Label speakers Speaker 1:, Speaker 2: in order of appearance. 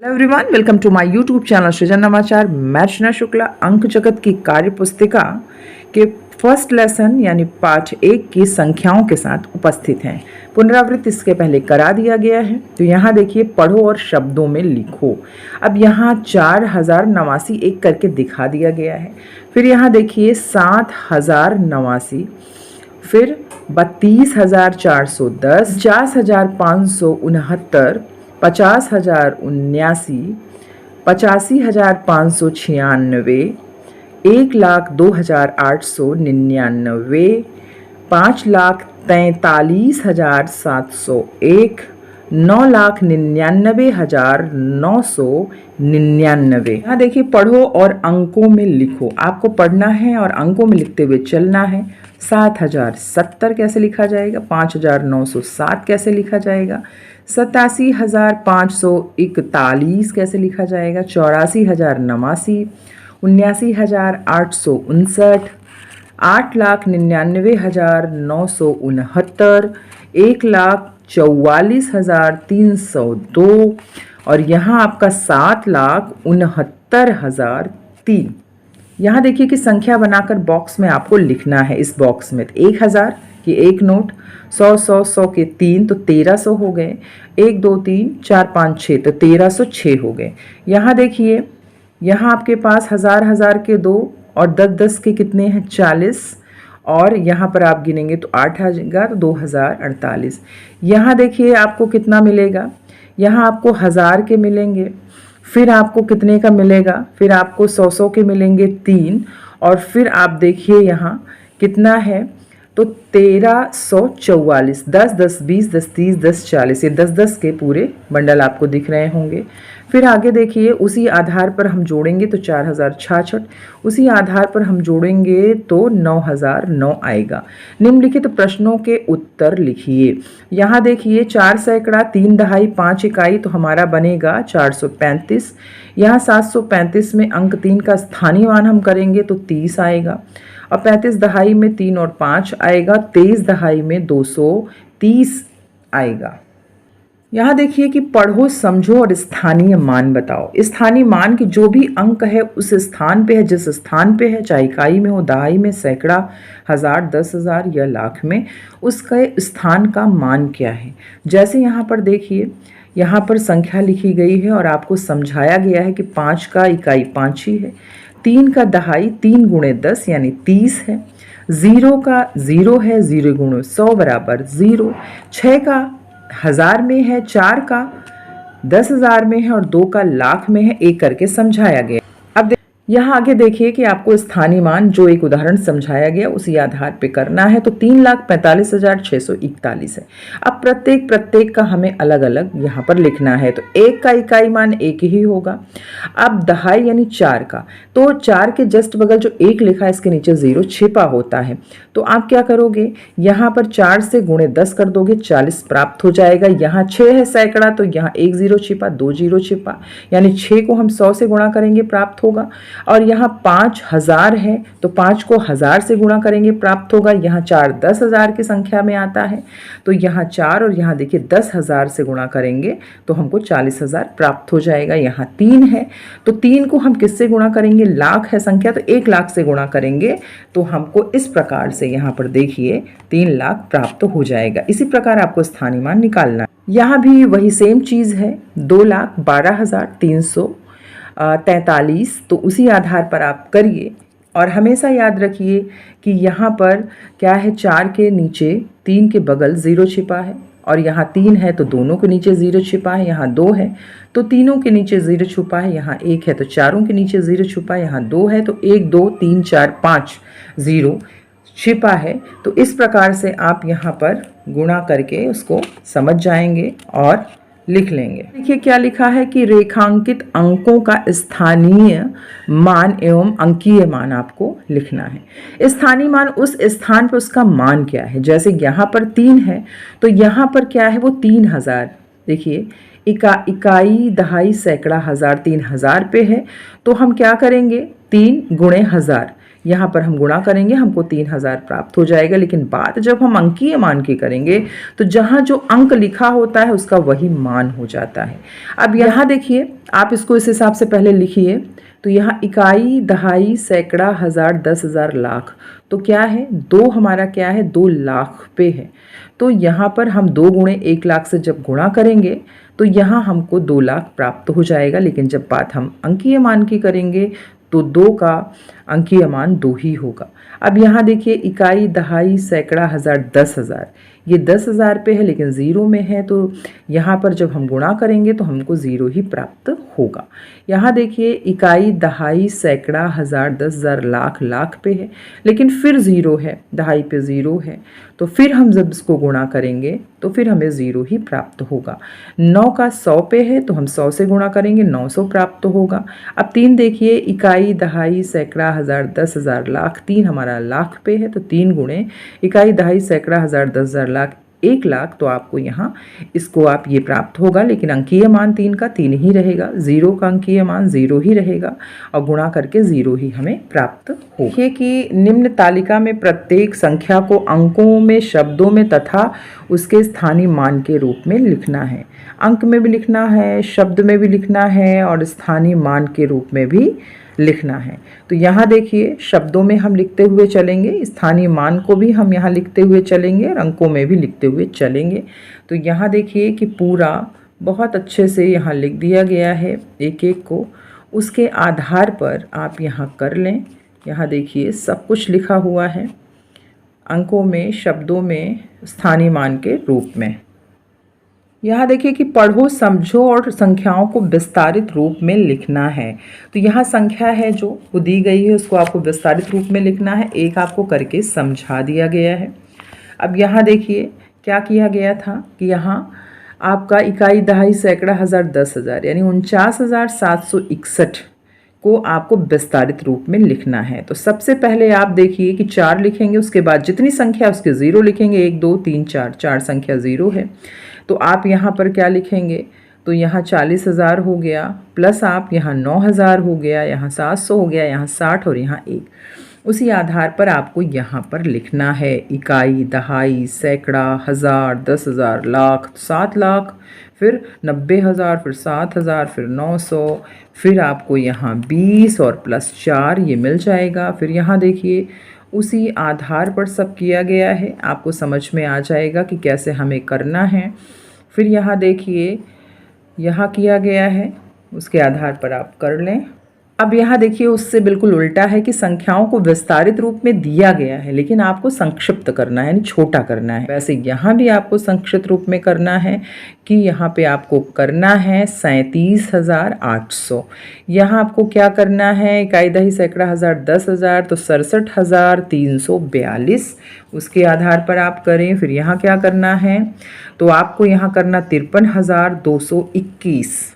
Speaker 1: Hello everyone, welcome to my YouTube channel Srijan Navachar. मैं अर्चना शुक्ला अंक जगत की कार्य पुस्तिका के फर्स्ट लेसन यानी पाठ 1 की संख्याओं के साथ उपस्थित हैं। पुनरावृत्ति इसके पहले करा दिया गया है। तो यहाँ देखिए, पढ़ो और शब्दों में लिखो। अब यहाँ 4089 एक करके दिखा दिया गया है। फिर यहाँ देखिए 7089, फिर 32,410, 50,569, 50,079, 85,596, 1,02,899, 5,43,701, 9,99,999। यहाँ देखिए, पढ़ो और अंकों में लिखो। आपको पढ़ना है और अंकों में लिखते हुए चलना है। 7,070 कैसे लिखा जाएगा, 5,907 कैसे लिखा जाएगा, 87,541 कैसे लिखा जाएगा, 84,089, 79,859, 8,99,969, 1,44,302 और यहाँ आपका 7,69,003। यहाँ देखिए कि संख्या बनाकर बॉक्स में आपको लिखना है। इस बॉक्स में 1,000 की एक नोट, 100 के 3 तो 1300 हो गए, 1 2 3 4 5 6 तो 1306 हो गए। यहाँ देखिए, यहाँ आपके पास हजार के 2 और 10 के कितने हैं, 40, और यहाँ पर आप गिनेंगे तो 8 आएगा, तो 2048। यहाँ देखिए आपको कितना मिलेगा, यहाँ आपको 1000 के मिलेंगे, फिर आपको कितने का मिलेगा, फिर आपको 100 के मिलेंगे 3, और फिर आप देखिए यहाँ कितना है, तो 1344, 10 10 20 10 30 10 40, ये 10 के पूरे बंडल आपको दिख रहे होंगे। फिर आगे देखिए, उसी आधार पर हम जोड़ेंगे तो 4066, उसी आधार पर हम जोड़ेंगे तो 9009 आएगा। निम्नलिखित प्रश्नों के उत्तर लिखिए। यहाँ देखिए, 4 सैकड़ा, 3 दहाई, 5 इकाई तो हमारा बनेगा 435। यहाँ 735 में अंक 3 का स्थानीय मान हम करेंगे तो 30 आएगा, और 35 दहाई में 3 और 5 आएगा, 23 दहाई में 230 आएगा। यहाँ देखिए कि पढ़ो, समझो और स्थानीय मान बताओ। स्थानीय मान की जो भी अंक है उस स्थान पे है, जिस स्थान पे है, चाहे इकाई में हो, दहाई में, सैकड़ा, हजार, 10,000 या लाख में, उसका स्थान का मान क्या है। जैसे यहाँ पर देखिए, यहाँ पर संख्या लिखी गई है और आपको समझाया गया है कि 5 का इकाई 5 ही है, 3 का दहाई 3 गुणे 10 यानी 30 है, 0 का 0 है, 0 गुणे 100 बराबर 0, 6 का 1000 में है, 4 का 10,000 में है और 2 का लाख में है। एक करके समझाया गया। अब यहाँ आगे देखिए कि आपको स्थानीय मान जो एक उदाहरण समझाया गया उसी आधार पे करना है। तो 3,45,641 है। अब प्रत्येक का हमें अलग अलग यहाँ पर लिखना है। तो 1 का इकाई मान 1 ही होगा। अब दहाई यानी 4 का, तो 4 के जस्ट बगल जो 1 लिखा है इसके नीचे 0 छिपा होता है। तो आप क्या करोगे, यहाँ पर 4 से गुणे 10 कर दोगे, 40 प्राप्त हो जाएगा। यहाँ 6 है सैकड़ा, तो यहाँ 1 0 छिपा, 2 0 छिपा, यानी 6 को हम 100 से गुणा करेंगे, प्राप्त होगा। और यहाँ 5,000 है तो 5 को 1000 से गुणा करेंगे, प्राप्त होगा। यहाँ 4 10,000 की संख्या में आता है, तो यहाँ 4 और यहाँ देखिए 10,000 से गुणा करेंगे तो हमको 40,000 प्राप्त हो जाएगा। यहाँ 3 है तो 3 को हम किससे गुणा करेंगे, लाख है संख्या तो 1 लाख से गुणा करेंगे, तो हमको इस प्रकार से यहाँ पर देखिए 3 लाख प्राप्त हो जाएगा। इसी प्रकार आपको स्थानीय मान निकालना है। यहाँ भी वही सेम चीज़ है, 2,12,343, तो उसी आधार पर आप करिए। और हमेशा याद रखिए कि यहाँ पर क्या है, 4 के नीचे 3 के बगल 0 छिपा है, और यहाँ 3 है तो दोनों के नीचे 0 छिपा है। यहाँ 2 है तो तीनों के नीचे 0 छुपा है। यहाँ 1 है तो चारों के नीचे 0 छुपा है। यहाँ 2 है तो 1 2 3 4 5 0 छिपा है। तो इस प्रकार से आप यहाँ पर गुणा करके उसको समझ जाएंगे और लिख लेंगे। देखिए क्या लिखा है कि रेखांकित अंकों का स्थानीय मान एवं अंकीय मान आपको लिखना है। स्थानीय मान उस स्थान पर उसका मान क्या है। जैसे यहाँ पर 3 है तो यहाँ पर क्या है, वो 3,000। देखिए इकाई दहाई सैकड़ा हजार 3,000 पे है, तो हम क्या करेंगे, 3 गुणे 1000 यहाँ पर हम गुणा करेंगे, हमको 3000 प्राप्त हो जाएगा। लेकिन बात जब हम अंकीय मान की करेंगे तो जहाँ जो अंक लिखा होता है उसका वही मान हो जाता है। अब यहाँ देखिए, आप इसको इस हिसाब से पहले लिखिए। तो यहाँ इकाई, दहाई, सैकड़ा, हजार, 10,000, लाख। तो क्या है, दो हमारा क्या है, 2 लाख पे है। तो यहाँ पर हम 2 गुणे 1 लाख से जब गुणा करेंगे तो यहाँ हमको 2 लाख प्राप्त हो जाएगा। लेकिन जब बात हम अंकीय मान की करेंगे तो 2 का अंकीय मान 2 ही होगा। अब यहाँ देखिए, इकाई, दहाई, सैकड़ा, हजार, 10,000, ये 10,000 पे है लेकिन ज़ीरो में है, तो यहाँ पर जब हम गुणा करेंगे तो हमको ज़ीरो ही प्राप्त होगा। यहाँ देखिए, इकाई, दहाई, सैकड़ा, हजार, 10,000, लाख, लाख पे है लेकिन फिर ज़ीरो है, दहाई पे ज़ीरो है। तो फिर हम जब इसको गुणा करेंगे तो फिर हमें ज़ीरो ही प्राप्त होगा। 9 का 100 पे है तो हम 100 से गुणा करेंगे, 900 प्राप्त होगा। अब 3 देखिए, इकाई, दहाई, सैकड़ा, हजार, 10,000, लाख, 3 हमारा लाख पे है तो 3 गुणे इकाई, दहाई, सैकड़ा, हजार, 10,000, लाख, 1 लाख। तो आपको यहाँ इसको आप ये प्राप्त होगा। लेकिन अंकीय मान 3 का 3 ही रहेगा, 0 का अंकीय मान 0 ही रहेगा और गुणा करके 0 ही हमें प्राप्त हो। देखिए कि निम्न तालिका में प्रत्येक संख्या को अंकों में, शब्दों में तथा उसके स्थानीय मान के रूप में लिखना है। अंक में भी लिखना है, शब्द में भी लिखना है और स्थानीय मान के रूप में भी लिखना है। तो यहाँ देखिए, शब्दों में हम लिखते हुए चलेंगे, स्थानीय मान को भी हम यहाँ लिखते हुए चलेंगे और अंकों में भी लिखते हुए चलेंगे। तो यहाँ देखिए कि पूरा बहुत अच्छे से यहाँ लिख दिया गया है एक एक को। उसके आधार पर आप यहाँ कर लें। यहाँ देखिए सब कुछ लिखा हुआ है, अंकों में, शब्दों में, स्थानीय मान के रूप में। यहाँ देखिए कि पढ़ो, समझो और संख्याओं को विस्तारित रूप में लिखना है। तो यहाँ संख्या है जो वो दी गई है उसको आपको विस्तारित रूप में लिखना है, एक आपको करके समझा दिया गया है। अब यहाँ देखिए क्या किया गया था कि यहाँ आपका इकाई, दहाई, सैकड़ा, हजार, 10,000 यानी 49,761 को आपको विस्तारित रूप में लिखना है। तो सबसे पहले आप देखिए कि 4 लिखेंगे, उसके बाद जितनी संख्या उसके 0 लिखेंगे, 1 2 3 4, 4 संख्या 0 है। तो आप यहाँ पर क्या लिखेंगे, तो यहाँ 40,000 हो गया, प्लस आप यहाँ 9,000 हो गया, यहाँ 700 हो गया, यहाँ 60 और यहाँ 1। उसी आधार पर आपको यहाँ पर लिखना है इकाई, दहाई, सैकड़ा, हजार, 10,000, लाख, 7 लाख, फिर 90,000, फिर 7,000, फिर 900, फिर आपको यहाँ 20 और प्लस 4 ये मिल जाएगा। फिर यहाँ देखिए उसी आधार पर सब किया गया है, आपको समझ में आ जाएगा कि कैसे हमें करना है। फिर यहाँ देखिए यहाँ किया गया है, उसके आधार पर आप कर लें। अब यहाँ देखिए उससे बिल्कुल उल्टा है कि संख्याओं को विस्तारित रूप में दिया गया है लेकिन आपको संक्षिप्त करना है, यानी छोटा करना है। वैसे यहाँ भी आपको संक्षिप्त रूप में करना है कि यहाँ पे आपको करना है 37,800। यहाँ आपको क्या करना है, इकाई, दहाई, सैकड़ा, हजार, 10,000 तो 67,342, उसके आधार पर आप करें। फिर यहाँ क्या करना है, तो आपको यहाँ करना 53,221।